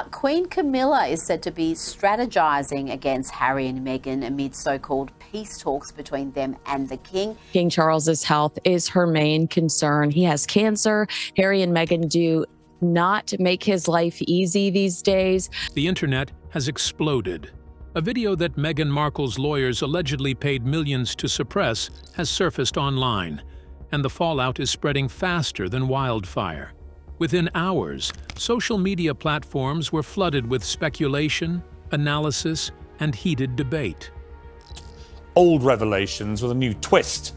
Queen Camilla is said to be strategizing against Harry and Meghan amid so-called peace talks between them and the king. King Charles's health is her main concern. He has cancer. Harry and Meghan do not make his life easy these days. The internet has exploded. A video that Meghan Markle's lawyers allegedly paid millions to suppress has surfaced online, and the fallout is spreading faster than wildfire. Within hours, social media platforms were flooded with speculation, analysis, and heated debate. Old revelations with a new twist.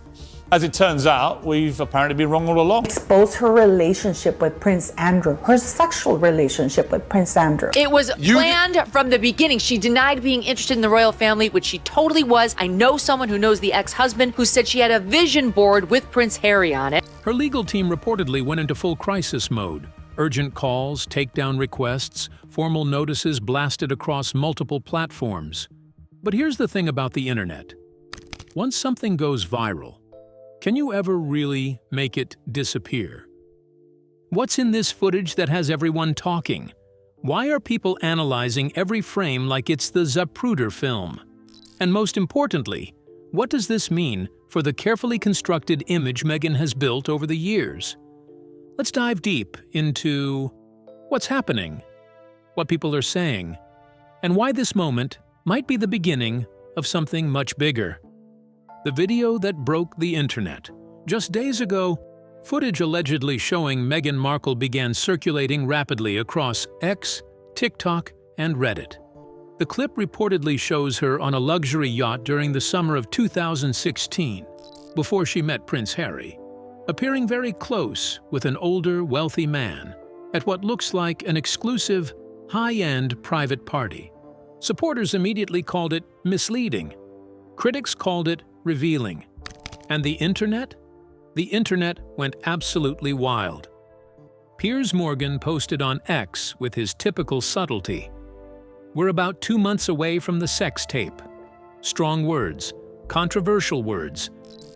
As it turns out, we've apparently been wrong all along. Expose her relationship with Prince Andrew, her sexual relationship with Prince Andrew. It was planned from the beginning. She denied being interested in the royal family, which she totally was. I know someone who knows the ex-husband who said she had a vision board with Prince Harry on it. Her legal team reportedly went into full crisis mode. Urgent calls, takedown requests, formal notices blasted across multiple platforms. But here's the thing about the internet. Once something goes viral, can you ever really make it disappear? What's in this footage that has everyone talking? Why are people analyzing every frame like it's the Zapruder film? And most importantly, what does this mean for the carefully constructed image Meghan has built over the years? Let's dive deep into what's happening, what people are saying, and why this moment might be the beginning of something much bigger. The video that broke the internet. Just days ago, footage allegedly showing Meghan Markle began circulating rapidly across X, TikTok, and Reddit. The clip reportedly shows her on a luxury yacht during the summer of 2016, before she met Prince Harry, appearing very close with an older, wealthy man at what looks like an exclusive, high-end private party. Supporters immediately called it misleading. Critics called it revealing. And the internet? The internet went absolutely wild. Piers Morgan posted on X with his typical subtlety. We're about 2 months away from the sex tape. Strong words, controversial words,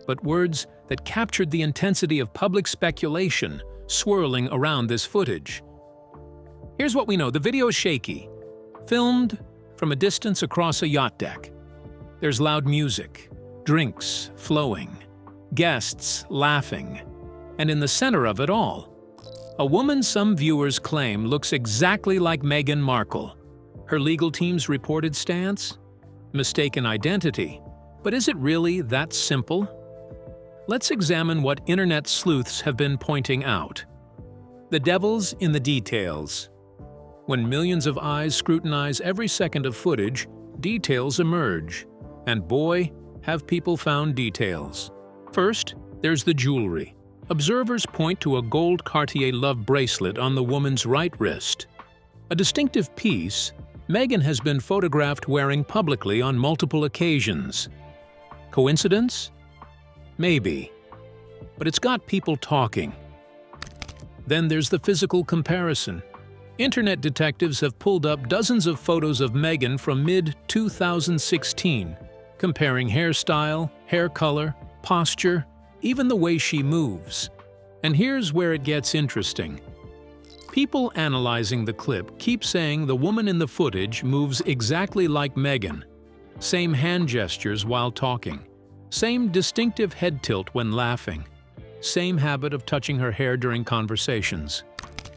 but words that captured the intensity of public speculation swirling around this footage. Here's what we know. The video is shaky, filmed from a distance across a yacht deck. There's loud music, drinks flowing, guests laughing, and in the center of it all, a woman some viewers claim looks exactly like Meghan Markle. Her legal team's reported stance? Mistaken identity. But is it really that simple? Let's examine what internet sleuths have been pointing out. The devil's in the details. When millions of eyes scrutinize every second of footage, details emerge. And boy, have people found details. First, there's the jewelry. Observers point to a gold Cartier love bracelet on the woman's right wrist. A distinctive piece, Meghan has been photographed wearing publicly on multiple occasions. Coincidence? Maybe. But it's got people talking. Then there's the physical comparison. Internet detectives have pulled up dozens of photos of Meghan from mid-2016, comparing hairstyle, hair color, posture, even the way she moves. And here's where it gets interesting. People analyzing the clip keep saying the woman in the footage moves exactly like Meghan. Same hand gestures while talking. Same distinctive head tilt when laughing. Same habit of touching her hair during conversations.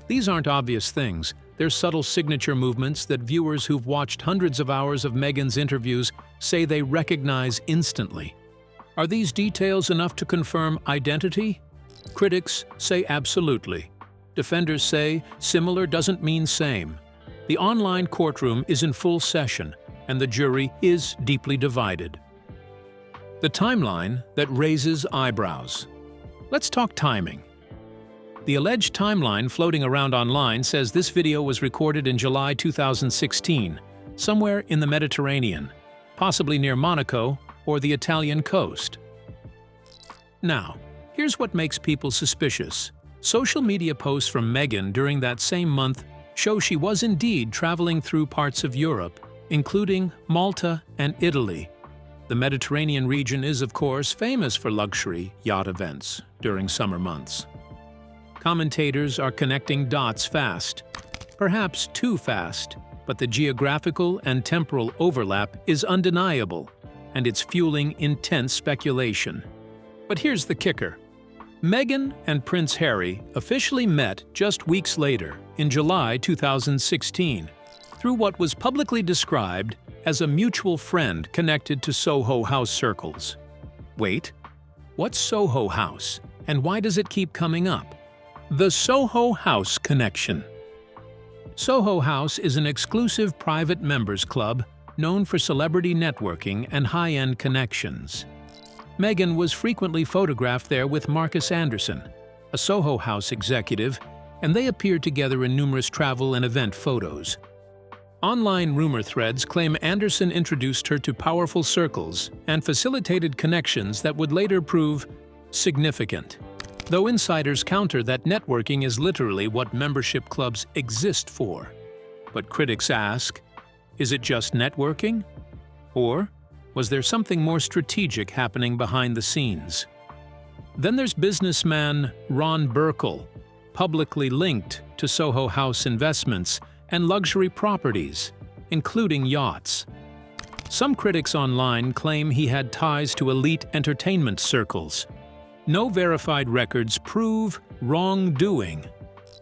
These aren't obvious things. They're subtle signature movements that viewers who've watched hundreds of hours of Meghan's interviews say they recognize instantly. Are these details enough to confirm identity? Critics say absolutely. Defenders say similar doesn't mean same. The online courtroom is in full session, and the jury is deeply divided. The timeline that raises eyebrows. Let's talk timing. The alleged timeline floating around online says this video was recorded in July 2016, somewhere in the Mediterranean, possibly near Monaco or the Italian coast. Now, here's what makes people suspicious. Social media posts from Meghan during that same month show she was indeed traveling through parts of Europe, including Malta and Italy. The Mediterranean region is, of course, famous for luxury yacht events during summer months. Commentators are connecting dots fast. Perhaps too fast, but the geographical and temporal overlap is undeniable, and it's fueling intense speculation. But here's the kicker. Meghan and Prince Harry officially met just weeks later, in July 2016, through what was publicly described as a mutual friend connected to Soho House circles. Wait, what's Soho House, and why does it keep coming up? The Soho House connection. Soho House is an exclusive private members club known for celebrity networking and high-end connections. Meghan was frequently photographed there with Marcus Anderson, a Soho House executive, and they appeared together in numerous travel and event photos. Online rumor threads claim Anderson introduced her to powerful circles and facilitated connections that would later prove significant. Though insiders counter that networking is literally what membership clubs exist for. But critics ask, is it just networking? Or was there something more strategic happening behind the scenes? Then there's businessman Ron Burkle, publicly linked to Soho House investments and luxury properties, including yachts. Some critics online claim he had ties to elite entertainment circles. No verified records prove wrongdoing,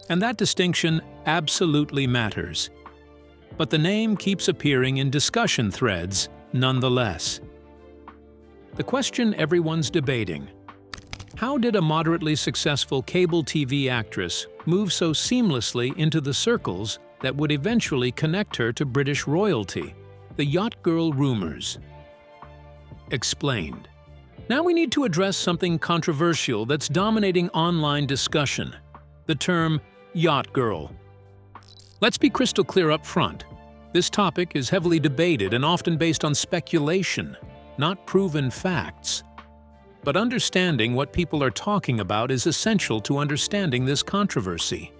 and that distinction absolutely matters. But the name keeps appearing in discussion threads nonetheless. The question everyone's debating: how did a moderately successful cable TV actress move so seamlessly into the circles that would eventually connect her to British royalty? The yacht girl rumors. Explained. Now we need to address something controversial that's dominating online discussion: the term yacht girl. Let's be crystal clear up front. This topic is heavily debated and often based on speculation, not proven facts. But understanding what people are talking about is essential to understanding this controversy.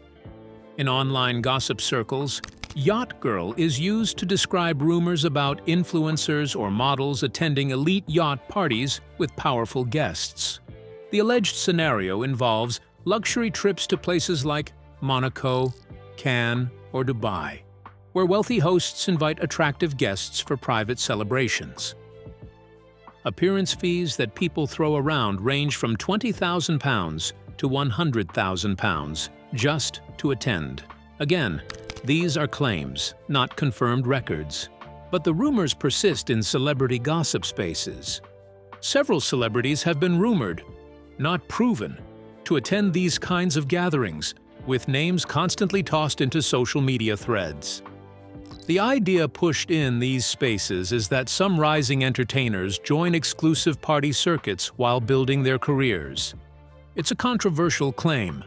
In online gossip circles, yacht girl is used to describe rumors about influencers or models attending elite yacht parties with powerful guests. The alleged scenario involves luxury trips to places like Monaco, Cannes, or Dubai, where wealthy hosts invite attractive guests for private celebrations. Appearance fees that people throw around range from £20,000 to £100,000 just to attend. Again, these are claims, not confirmed records. But the rumors persist in celebrity gossip spaces. Several celebrities have been rumored, not proven, to attend these kinds of gatherings, with names constantly tossed into social media threads. The idea pushed in these spaces is that some rising entertainers join exclusive party circuits while building their careers. It's a controversial claim.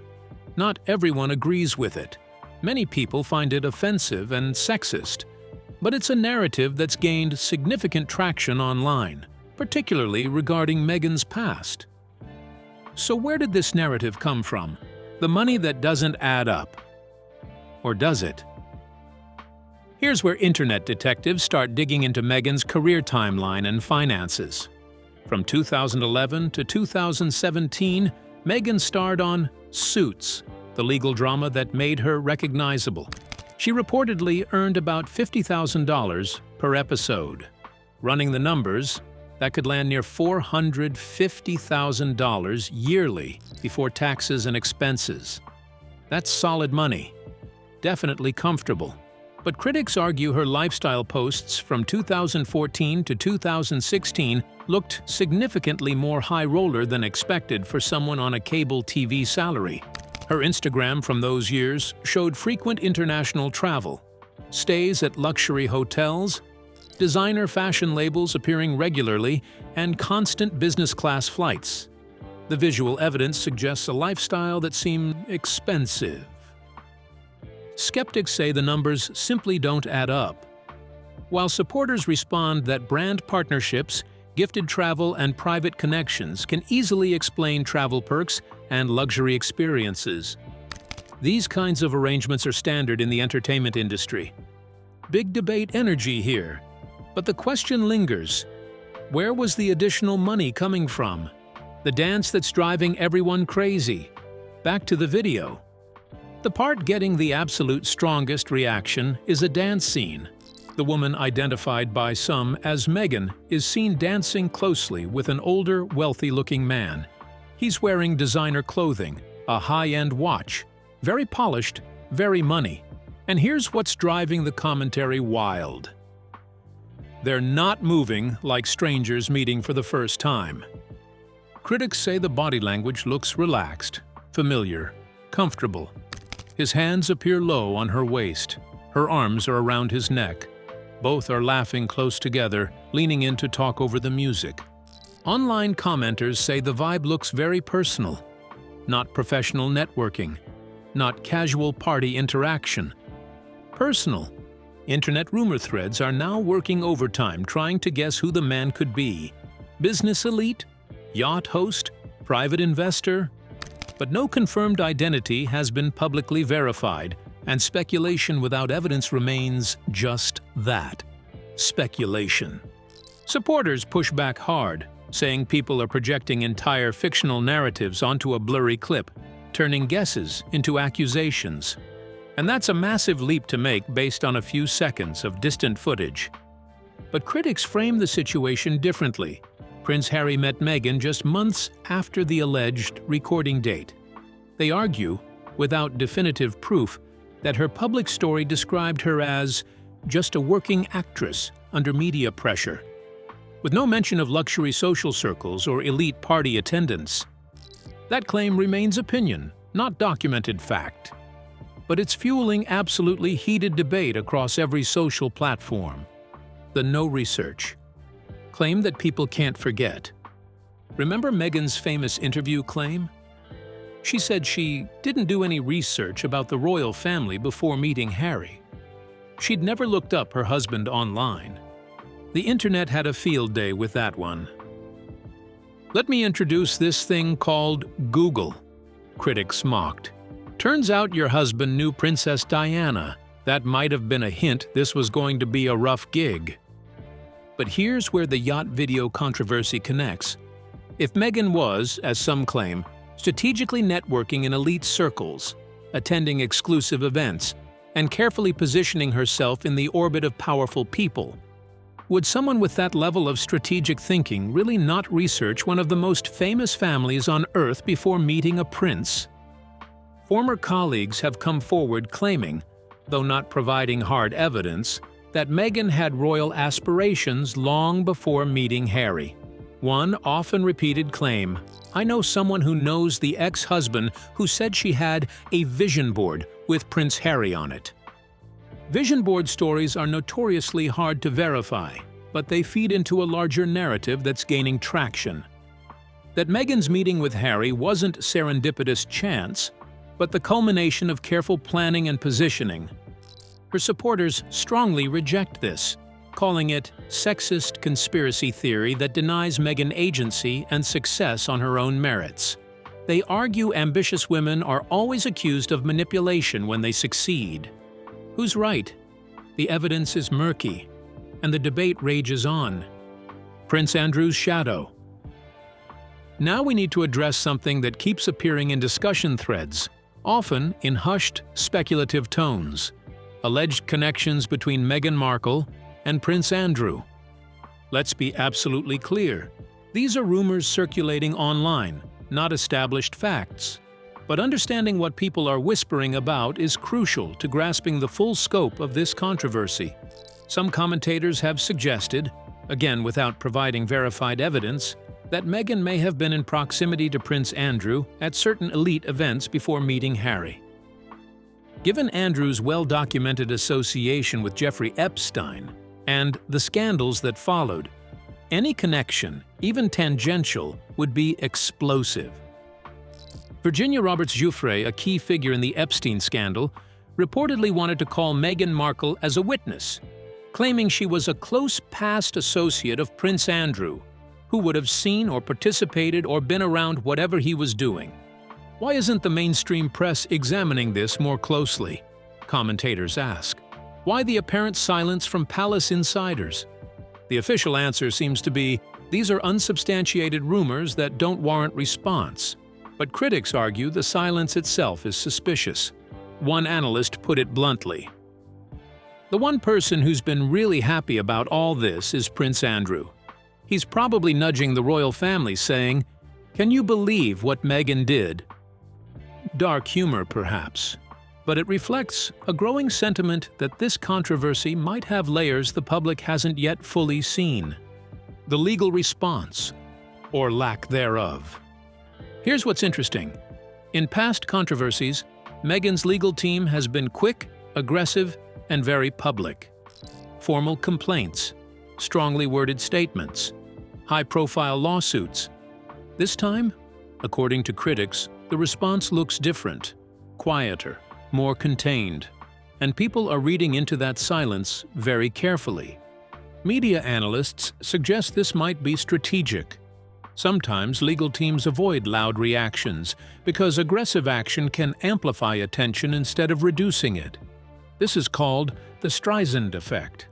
Not everyone agrees with it. Many people find it offensive and sexist. But it's a narrative that's gained significant traction online, particularly regarding Meghan's past. So where did this narrative come from? The money that doesn't add up. Or does it? Here's where internet detectives start digging into Meghan's career timeline and finances. From 2011 to 2017, Meghan starred on Suits, the legal drama that made her recognizable. She reportedly earned about $50,000 per episode. Running the numbers, that could land near $450,000 yearly before taxes and expenses. That's solid money. Definitely comfortable. But critics argue her lifestyle posts from 2014 to 2016 looked significantly more high roller than expected for someone on a cable TV salary. Her Instagram from those years showed frequent international travel, stays at luxury hotels, designer fashion labels appearing regularly, and constant business-class flights. The visual evidence suggests a lifestyle that seemed expensive. Skeptics say the numbers simply don't add up, while supporters respond that brand partnerships, gifted travel, and private connections can easily explain travel perks and luxury experiences. These kinds of arrangements are standard in the entertainment industry. Big debate energy here, but the question lingers. Where was the additional money coming from? The dance that's driving everyone crazy. Back to the video. The part getting the absolute strongest reaction is a dance scene. The woman identified by some as Meghan is seen dancing closely with an older, wealthy-looking man. He's wearing designer clothing, a high-end watch, very polished, very money. And here's what's driving the commentary wild. They're not moving like strangers meeting for the first time. Critics say the body language looks relaxed, familiar, comfortable. His hands appear low on her waist. Her arms are around his neck. Both are laughing close together, leaning in to talk over the music. Online commenters say the vibe looks very personal, not professional networking, not casual party interaction. Personal. Internet rumor threads are now working overtime trying to guess who the man could be. Business elite? Yacht host? Private investor? But no confirmed identity has been publicly verified, and speculation without evidence remains just that. Speculation. Supporters push back hard, saying people are projecting entire fictional narratives onto a blurry clip, turning guesses into accusations. And that's a massive leap to make based on a few seconds of distant footage. But critics frame the situation differently. Prince Harry met Meghan just months after the alleged recording date. They argue, without definitive proof, that her public story described her as just a working actress under media pressure, with no mention of luxury social circles or elite party attendance. That claim remains opinion, not documented fact. But it's fueling absolutely heated debate across every social platform. The no research claim that people can't forget. Remember Meghan's famous interview claim? She said she didn't do any research about the royal family before meeting Harry. She'd never looked up her husband online. The internet had a field day with that one. Let me introduce this thing called Google, critics mocked. Turns out your husband knew Princess Diana. That might have been a hint this was going to be a rough gig. But here's where the yacht video controversy connects. If Meghan was, as some claim, strategically networking in elite circles, attending exclusive events, and carefully positioning herself in the orbit of powerful people, would someone with that level of strategic thinking really not research one of the most famous families on Earth before meeting a prince? Former colleagues have come forward claiming, though not providing hard evidence, that Meghan had royal aspirations long before meeting Harry. One often repeated claim, "I know someone who knows the ex-husband who said she had a vision board with Prince Harry on it." Vision board stories are notoriously hard to verify, but they feed into a larger narrative that's gaining traction. That Meghan's meeting with Harry wasn't serendipitous chance, but the culmination of careful planning and positioning. Her supporters strongly reject this, calling it sexist conspiracy theory that denies Meghan agency and success on her own merits. They argue ambitious women are always accused of manipulation when they succeed. Who's right? The evidence is murky, and the debate rages on. Prince Andrew's shadow. Now we need to address something that keeps appearing in discussion threads, often in hushed, speculative tones. Alleged connections between Meghan Markle and Prince Andrew. Let's be absolutely clear. These are rumors circulating online, not established facts. But understanding what people are whispering about is crucial to grasping the full scope of this controversy. Some commentators have suggested, again without providing verified evidence, that Meghan may have been in proximity to Prince Andrew at certain elite events before meeting Harry. Given Andrew's well-documented association with Jeffrey Epstein and the scandals that followed, any connection, even tangential, would be explosive. Virginia Roberts-Giuffre, a key figure in the Epstein scandal, reportedly wanted to call Meghan Markle as a witness, claiming she was a close past associate of Prince Andrew, who would have seen or participated or been around whatever he was doing. Why isn't the mainstream press examining this more closely? Commentators ask. Why the apparent silence from palace insiders? The official answer seems to be, these are unsubstantiated rumors that don't warrant response. But critics argue the silence itself is suspicious. One analyst put it bluntly. The one person who's been really happy about all this is Prince Andrew. He's probably nudging the royal family saying, "Can you believe what Meghan did?" Dark humor, perhaps, but it reflects a growing sentiment that this controversy might have layers the public hasn't yet fully seen. The legal response, or lack thereof. Here's what's interesting. In past controversies, Meghan's legal team has been quick, aggressive, and very public. Formal complaints, strongly worded statements, high-profile lawsuits. This time, according to critics, the response looks different, quieter, more contained, and people are reading into that silence very carefully. Media analysts suggest this might be strategic. Sometimes legal teams avoid loud reactions because aggressive action can amplify attention instead of reducing it. This is called the Streisand effect.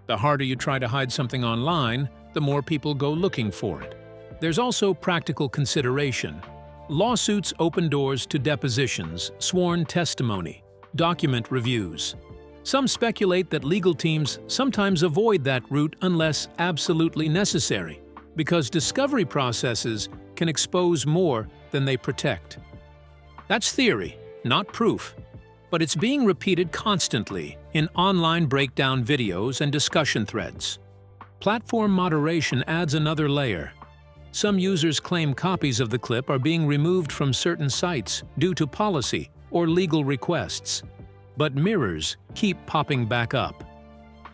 The harder you try to hide something online, the more people go looking for it. There's also practical consideration. Lawsuits open doors to depositions, sworn testimony, document reviews. Some speculate that legal teams sometimes avoid that route unless absolutely necessary, because discovery processes can expose more than they protect. That's theory, not proof, but it's being repeated constantly in online breakdown videos and discussion threads. Platform moderation adds another layer. Some users claim copies of the clip are being removed from certain sites due to policy or legal requests, but mirrors keep popping back up.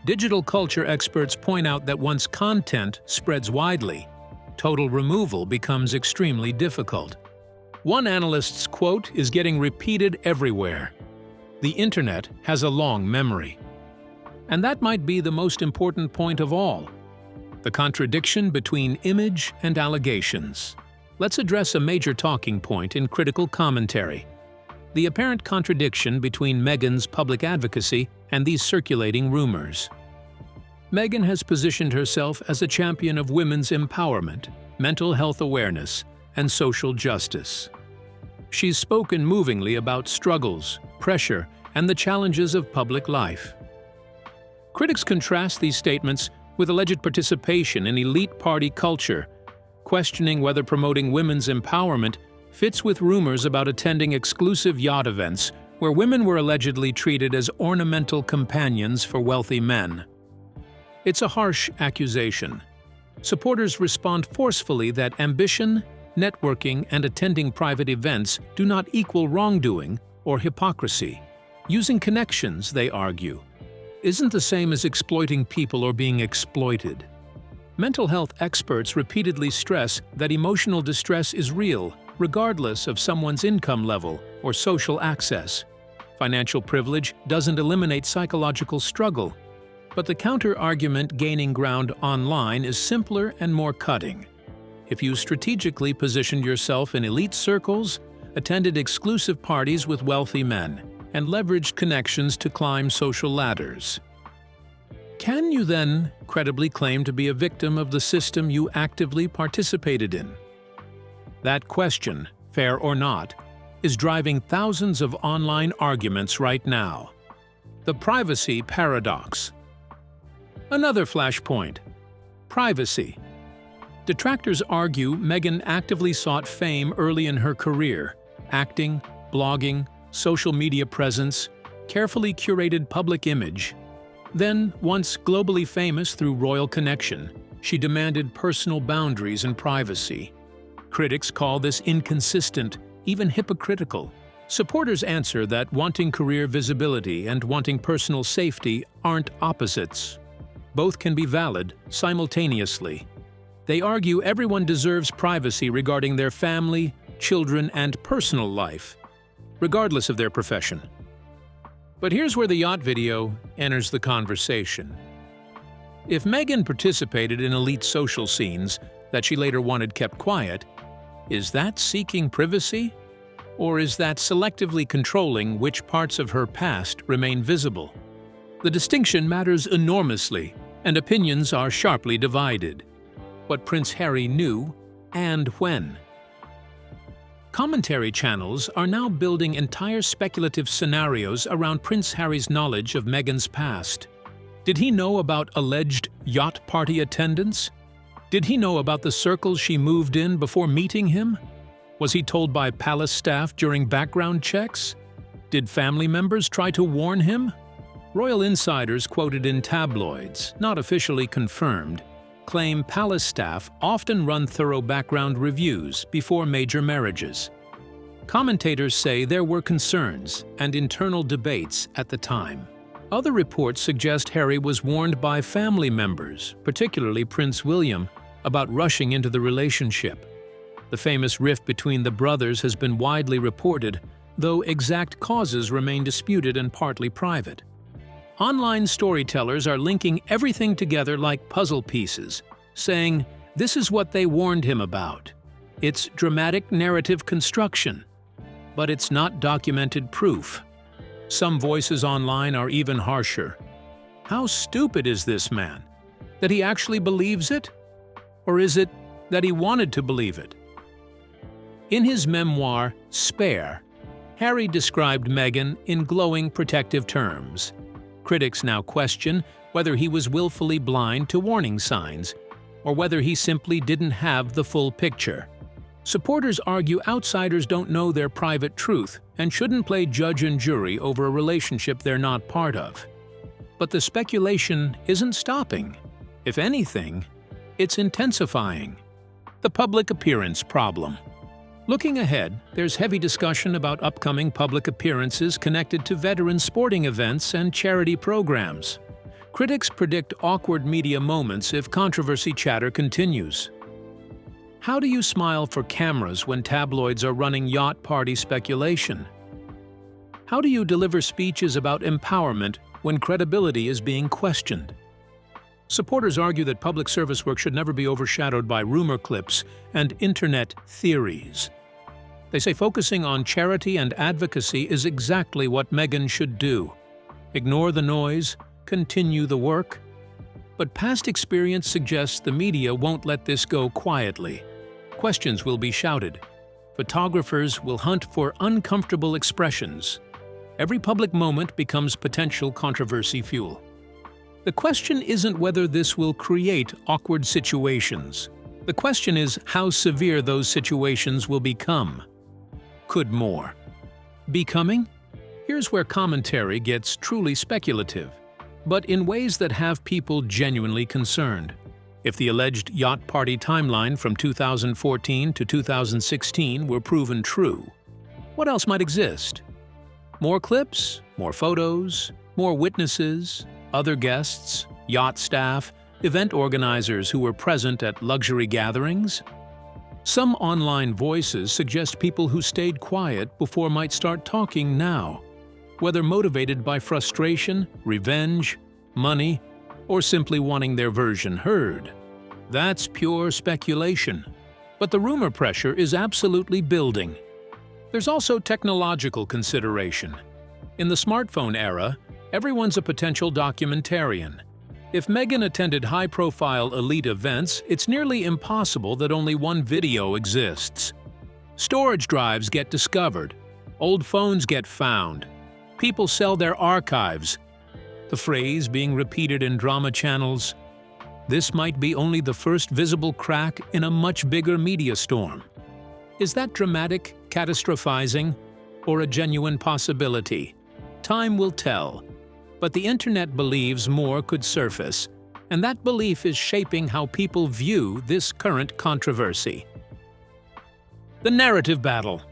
Digital culture experts point out that once content spreads widely, total removal becomes extremely difficult. One analyst's quote is getting repeated everywhere. The internet has a long memory. And that might be the most important point of all: the contradiction between image and allegations. Let's address a major talking point in critical commentary: the apparent contradiction between Meghan's public advocacy and these circulating rumors. Meghan has positioned herself as a champion of women's empowerment, mental health awareness, and social justice. She's spoken movingly about struggles, pressure, and the challenges of public life. Critics contrast these statements with alleged participation in elite party culture, questioning whether promoting women's empowerment fits with rumors about attending exclusive yacht events where women were allegedly treated as ornamental companions for wealthy men. It's a harsh accusation. Supporters respond forcefully that ambition, networking, and attending private events do not equal wrongdoing or hypocrisy. Using connections, they argue, isn't the same as exploiting people or being exploited. Mental health experts repeatedly stress that emotional distress is real, regardless of someone's income level or social access. Financial privilege doesn't eliminate psychological struggle. But the counter-argument gaining ground online is simpler and more cutting. If you strategically positioned yourself in elite circles, attended exclusive parties with wealthy men, and leveraged connections to climb social ladders, can you then credibly claim to be a victim of the system you actively participated in? That question, fair or not, is driving thousands of online arguments right now. The privacy paradox. Another flashpoint: privacy. Detractors argue Meghan actively sought fame early in her career: acting, blogging, social media presence, carefully curated public image. Then, once globally famous through royal connection, she demanded personal boundaries and privacy. Critics call this inconsistent, even hypocritical. Supporters answer that wanting career visibility and wanting personal safety aren't opposites. Both can be valid simultaneously. They argue everyone deserves privacy regarding their family, children, and personal life, regardless of their profession. But here's where the yacht video enters the conversation. If Meghan participated in elite social scenes that she later wanted kept quiet, is that seeking privacy? Or is that selectively controlling which parts of her past remain visible? The distinction matters enormously, and opinions are sharply divided. What Prince Harry knew, and when. Commentary channels are now building entire speculative scenarios around Prince Harry's knowledge of Meghan's past. Did he know about alleged yacht party attendance? Did he know about the circles she moved in before meeting him? Was he told by palace staff during background checks? Did family members try to warn him? Royal insiders quoted in tabloids, not officially confirmed, claim palace staff often run thorough background reviews before major marriages. Commentators say there were concerns and internal debates at the time. Other reports suggest Harry was warned by family members, particularly Prince William, about rushing into the relationship. The famous rift between the brothers has been widely reported, though exact causes remain disputed and partly private. Online storytellers are linking everything together like puzzle pieces, saying, "This is what they warned him about." It's dramatic narrative construction, but it's not documented proof. Some voices online are even harsher. How stupid is this man? That he actually believes it? Or is it that he wanted to believe it? In his memoir, Spare, Harry described Meghan in glowing protective terms. Critics now question whether he was willfully blind to warning signs, or whether he simply didn't have the full picture. Supporters argue outsiders don't know their private truth and shouldn't play judge and jury over a relationship they're not part of. But the speculation isn't stopping. If anything, it's intensifying. The public appearance problem. Looking ahead, there's heavy discussion about upcoming public appearances connected to veteran sporting events and charity programs. Critics predict awkward media moments if controversy chatter continues. How do you smile for cameras when tabloids are running yacht party speculation? How do you deliver speeches about empowerment when credibility is being questioned? Supporters argue that public service work should never be overshadowed by rumor clips and internet theories. They say focusing on charity and advocacy is exactly what Meghan should do. Ignore the noise, continue the work. But past experience suggests the media won't let this go quietly. Questions will be shouted. Photographers will hunt for uncomfortable expressions. Every public moment becomes potential controversy fuel. The question isn't whether this will create awkward situations. The question is how severe those situations will become. Could more be coming? Here's where commentary gets truly speculative, but in ways that have people genuinely concerned. If the alleged yacht party timeline from 2014 to 2016 were proven true, what else might exist? More clips, more photos, more witnesses, other guests, yacht staff, event organizers who were present at luxury gatherings? Some online voices suggest people who stayed quiet before might start talking now, whether motivated by frustration, revenge, money, or simply wanting their version heard. That's pure speculation. But the rumor pressure is absolutely building. There's also technological consideration. In the smartphone era, everyone's a potential documentarian. If Meghan attended high-profile elite events, it's nearly impossible that only one video exists. Storage drives get discovered. Old phones get found. People sell their archives. The phrase being repeated in drama channels, "This might be only the first visible crack in a much bigger media storm." Is that dramatic, catastrophizing, or a genuine possibility? Time will tell. But the internet believes more could surface, and that belief is shaping how people view this current controversy. The narrative battle.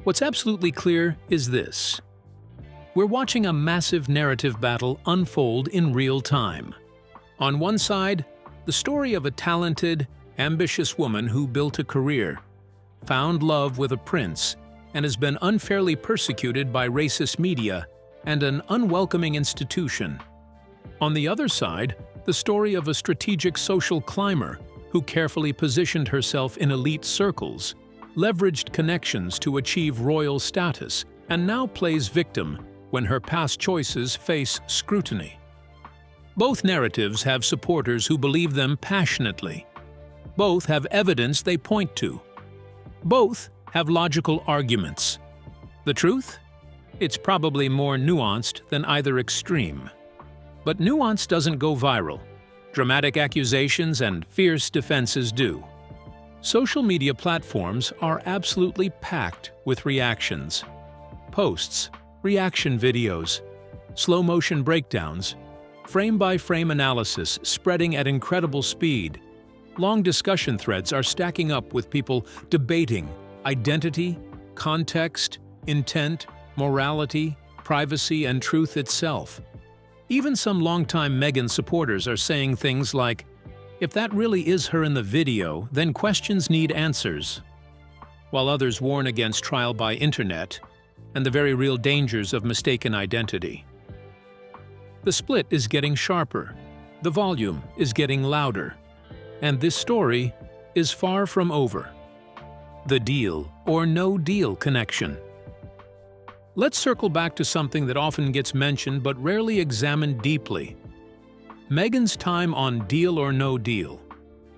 What's absolutely clear is this. We're watching a massive narrative battle unfold in real time. On one side, the story of a talented, ambitious woman who built a career, found love with a prince, and has been unfairly persecuted by racist media and an unwelcoming institution. On the other side, the story of a strategic social climber who carefully positioned herself in elite circles, leveraged connections to achieve royal status, and now plays victim when her past choices face scrutiny. Both narratives have supporters who believe them passionately. Both have evidence they point to. Both have logical arguments. The truth? It's probably more nuanced than either extreme. But nuance doesn't go viral. Dramatic accusations and fierce defenses do. Social media platforms are absolutely packed with reactions. Posts, reaction videos, slow-motion breakdowns, frame-by-frame analysis spreading at incredible speed. Long discussion threads are stacking up with people debating identity, context, intent, morality, privacy, and truth itself. Even some longtime Meghan supporters are saying things like, "If that really is her in the video, then questions need answers," while others warn against trial by internet and the very real dangers of mistaken identity. The split is getting sharper, the volume is getting louder, and this story is far from over. The deal or no deal connection. Let's circle back to something that often gets mentioned but rarely examined deeply. Meghan's time on Deal or No Deal.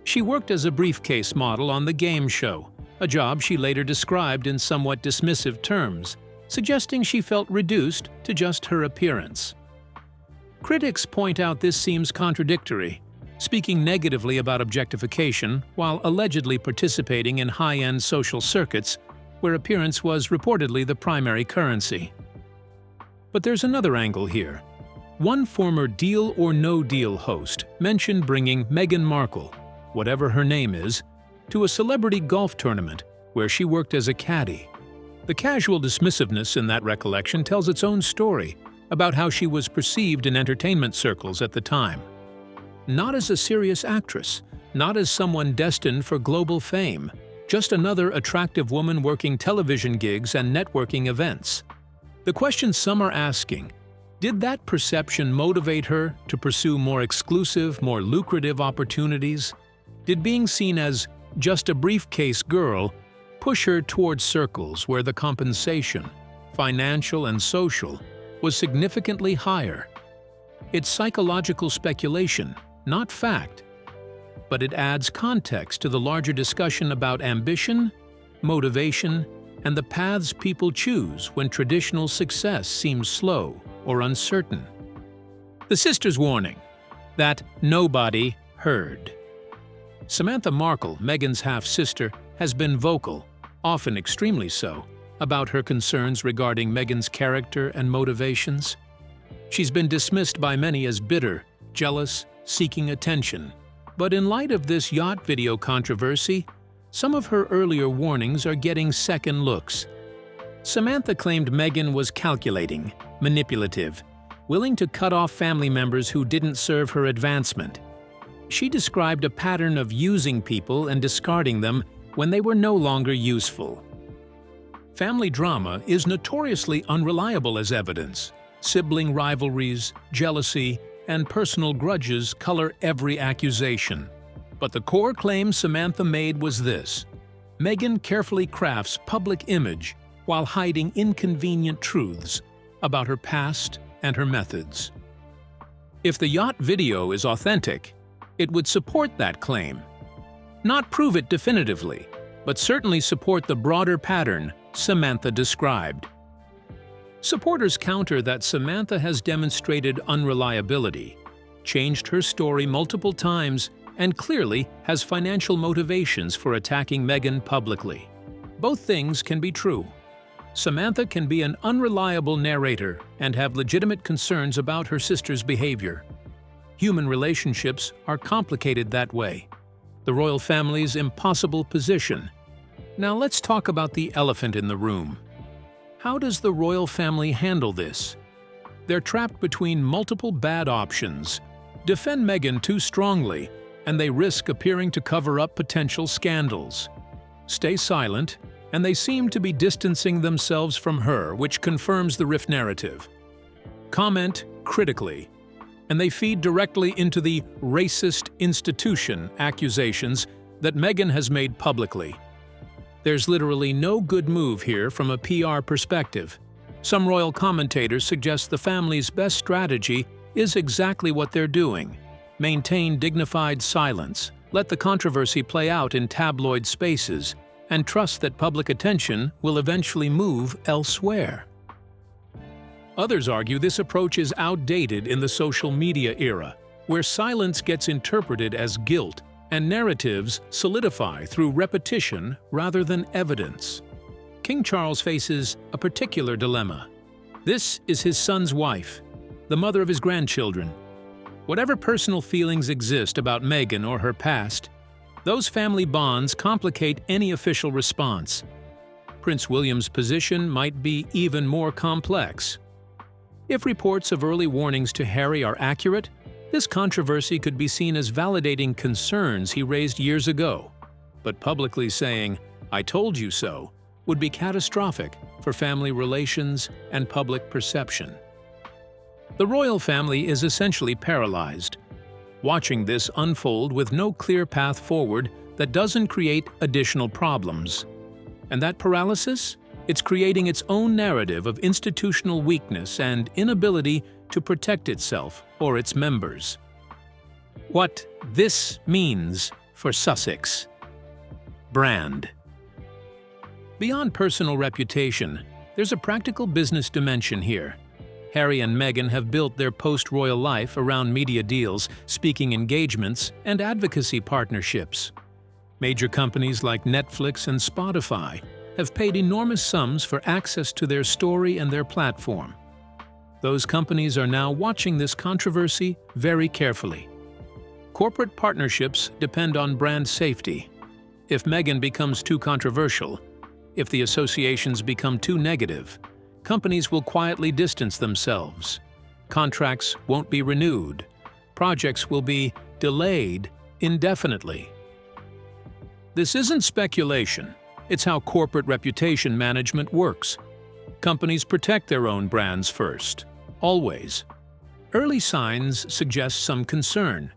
She worked as a briefcase model on the game show, a job she later described in somewhat dismissive terms, suggesting she felt reduced to just her appearance. Critics point out this seems contradictory, speaking negatively about objectification while allegedly participating in high-end social circuits where appearance was reportedly the primary currency. But there's another angle here. One former Deal or No Deal host mentioned bringing Meghan Markle, whatever her name is, to a celebrity golf tournament where she worked as a caddy. The casual dismissiveness in that recollection tells its own story about how she was perceived in entertainment circles at the time. Not as a serious actress, not as someone destined for global fame, just another attractive woman working television gigs and networking events. The question some are asking, did that perception motivate her to pursue more exclusive, more lucrative opportunities? Did being seen as just a briefcase girl push her towards circles where the compensation, financial and social, was significantly higher? It's psychological speculation, not fact. But it adds context to the larger discussion about ambition, motivation, and the paths people choose when traditional success seems slow or uncertain. The sisters' warning that nobody heard. Samantha Markle, Meghan's half-sister, has been vocal, often extremely so, about her concerns regarding Meghan's character and motivations. She's been dismissed by many as bitter, jealous, seeking attention. But in light of this yacht video controversy, some of her earlier warnings are getting second looks. Samantha claimed Meghan was calculating, manipulative, willing to cut off family members who didn't serve her advancement. She described a pattern of using people and discarding them when they were no longer useful. Family drama is notoriously unreliable as evidence. Sibling rivalries, jealousy, and personal grudges color every accusation. But the core claim Samantha made was this: Meghan carefully crafts public image while hiding inconvenient truths about her past and her methods. If the yacht video is authentic, it would support that claim. Not prove it definitively, but certainly support the broader pattern Samantha described. Supporters counter that Samantha has demonstrated unreliability, changed her story multiple times, and clearly has financial motivations for attacking Meghan publicly. Both things can be true. Samantha can be an unreliable narrator and have legitimate concerns about her sister's behavior. Human relationships are complicated that way. The royal family's impossible position. Now let's talk about the elephant in the room. How does the royal family handle this? They're trapped between multiple bad options. Defend Meghan too strongly, and they risk appearing to cover up potential scandals. Stay silent, and they seem to be distancing themselves from her, which confirms the rift narrative. Comment critically, and they feed directly into the racist institution accusations that Meghan has made publicly. There's literally no good move here from a PR perspective. Some royal commentators suggest the family's best strategy is exactly what they're doing. Maintain dignified silence, let the controversy play out in tabloid spaces, and trust that public attention will eventually move elsewhere. Others argue this approach is outdated in the social media era, where silence gets interpreted as guilt and narratives solidify through repetition rather than evidence. King Charles faces a particular dilemma. This is his son's wife, the mother of his grandchildren. Whatever personal feelings exist about Meghan or her past, those family bonds complicate any official response. Prince William's position might be even more complex. If reports of early warnings to Harry are accurate, this controversy could be seen as validating concerns he raised years ago. But publicly saying, "I told you so," would be catastrophic for family relations and public perception. The royal family is essentially paralyzed, watching this unfold with no clear path forward that doesn't create additional problems. And that paralysis? It's creating its own narrative of institutional weakness and inability to protect itself or its members. What this means for Sussex. Brand. Beyond personal reputation, there's a practical business dimension here. Harry and Meghan have built their post-royal life around media deals, speaking engagements, and advocacy partnerships. Major companies like Netflix and Spotify have paid enormous sums for access to their story and their platform. Those companies are now watching this controversy very carefully. Corporate partnerships depend on brand safety. If Meghan becomes too controversial, if the associations become too negative, companies will quietly distance themselves. Contracts won't be renewed. Projects will be delayed indefinitely. This isn't speculation. It's how corporate reputation management works. Companies protect their own brands first, always. Early signs suggest some concern.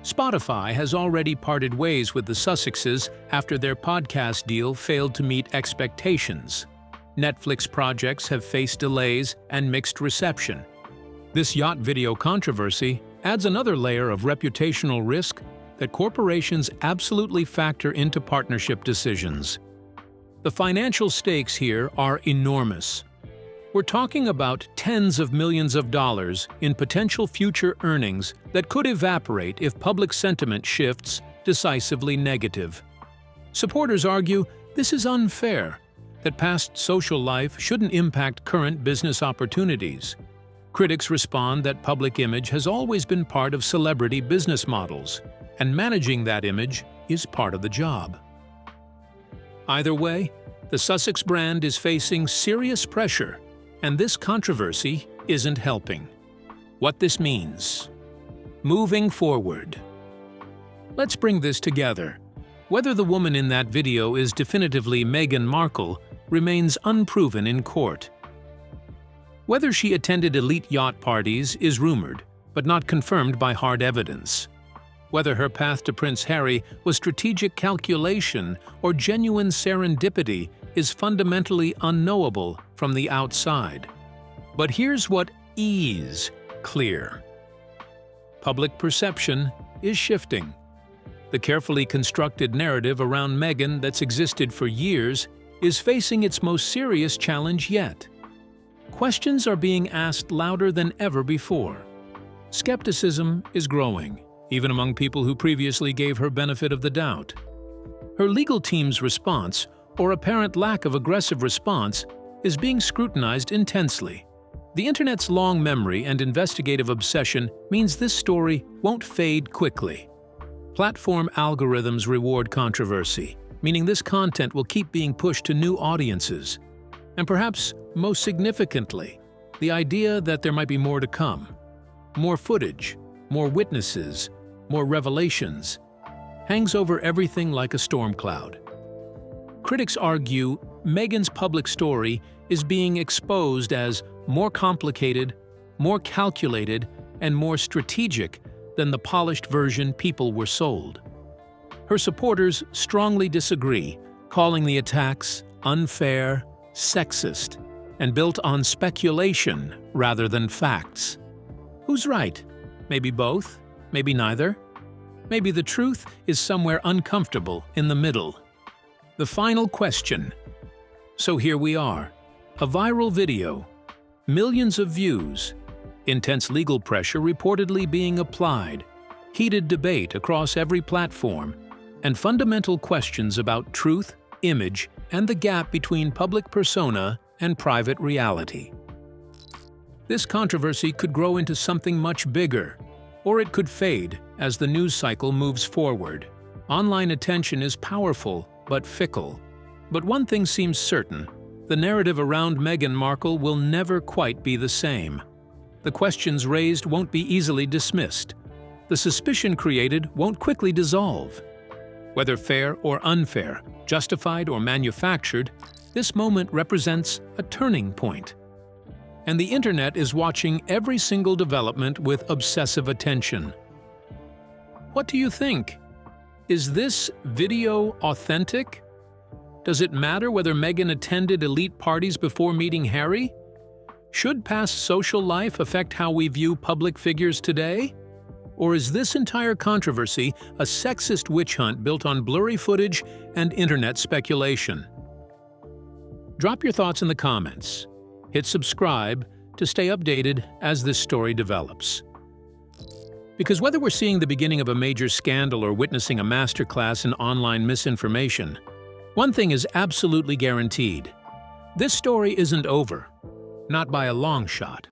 Spotify has already parted ways with the Sussexes after their podcast deal failed to meet expectations. Netflix projects have faced delays and mixed reception. This yacht video controversy adds another layer of reputational risk that corporations absolutely factor into partnership decisions. The financial stakes here are enormous. We're talking about tens of millions of dollars in potential future earnings that could evaporate if public sentiment shifts decisively negative. Supporters argue this is unfair, that past social life shouldn't impact current business opportunities. Critics respond that public image has always been part of celebrity business models, and managing that image is part of the job. Either way, the Sussex brand is facing serious pressure, and this controversy isn't helping. What this means. Moving forward. Let's bring this together. Whether the woman in that video is definitively Meghan Markle remains unproven in court. Whether she attended elite yacht parties is rumored, but not confirmed by hard evidence. Whether her path to Prince Harry was strategic calculation or genuine serendipity is fundamentally unknowable from the outside. But here's what is clear. Public perception is shifting. The carefully constructed narrative around Meghan that's existed for years is facing its most serious challenge yet. Questions are being asked louder than ever before. Skepticism is growing, even among people who previously gave her benefit of the doubt. Her legal team's response, or apparent lack of aggressive response, is being scrutinized intensely. The internet's long memory and investigative obsession means this story won't fade quickly. Platform algorithms reward controversy, meaning this content will keep being pushed to new audiences. And perhaps most significantly, the idea that there might be more to come. More footage, more witnesses, more revelations, hangs over everything like a storm cloud. Critics argue Meghan's public story is being exposed as more complicated, more calculated, and more strategic than the polished version people were sold. Her supporters strongly disagree, calling the attacks unfair, sexist, and built on speculation rather than facts. Who's right? Maybe both? Maybe neither? Maybe the truth is somewhere uncomfortable in the middle. The final question. So here we are. A viral video, millions of views, intense legal pressure reportedly being applied, heated debate across every platform, and fundamental questions about truth, image, and the gap between public persona and private reality. This controversy could grow into something much bigger, or it could fade as the news cycle moves forward. Online attention is powerful but fickle. But one thing seems certain: the narrative around Meghan Markle will never quite be the same. The questions raised won't be easily dismissed. The suspicion created won't quickly dissolve. Whether fair or unfair, justified or manufactured, this moment represents a turning point. And the internet is watching every single development with obsessive attention. What do you think? Is this video authentic? Does it matter whether Meghan attended elite parties before meeting Harry? Should past social life affect how we view public figures today? Or is this entire controversy a sexist witch hunt built on blurry footage and internet speculation? Drop your thoughts in the comments. Hit subscribe to stay updated as this story develops. Because whether we're seeing the beginning of a major scandal or witnessing a masterclass in online misinformation, one thing is absolutely guaranteed: this story isn't over, not by a long shot.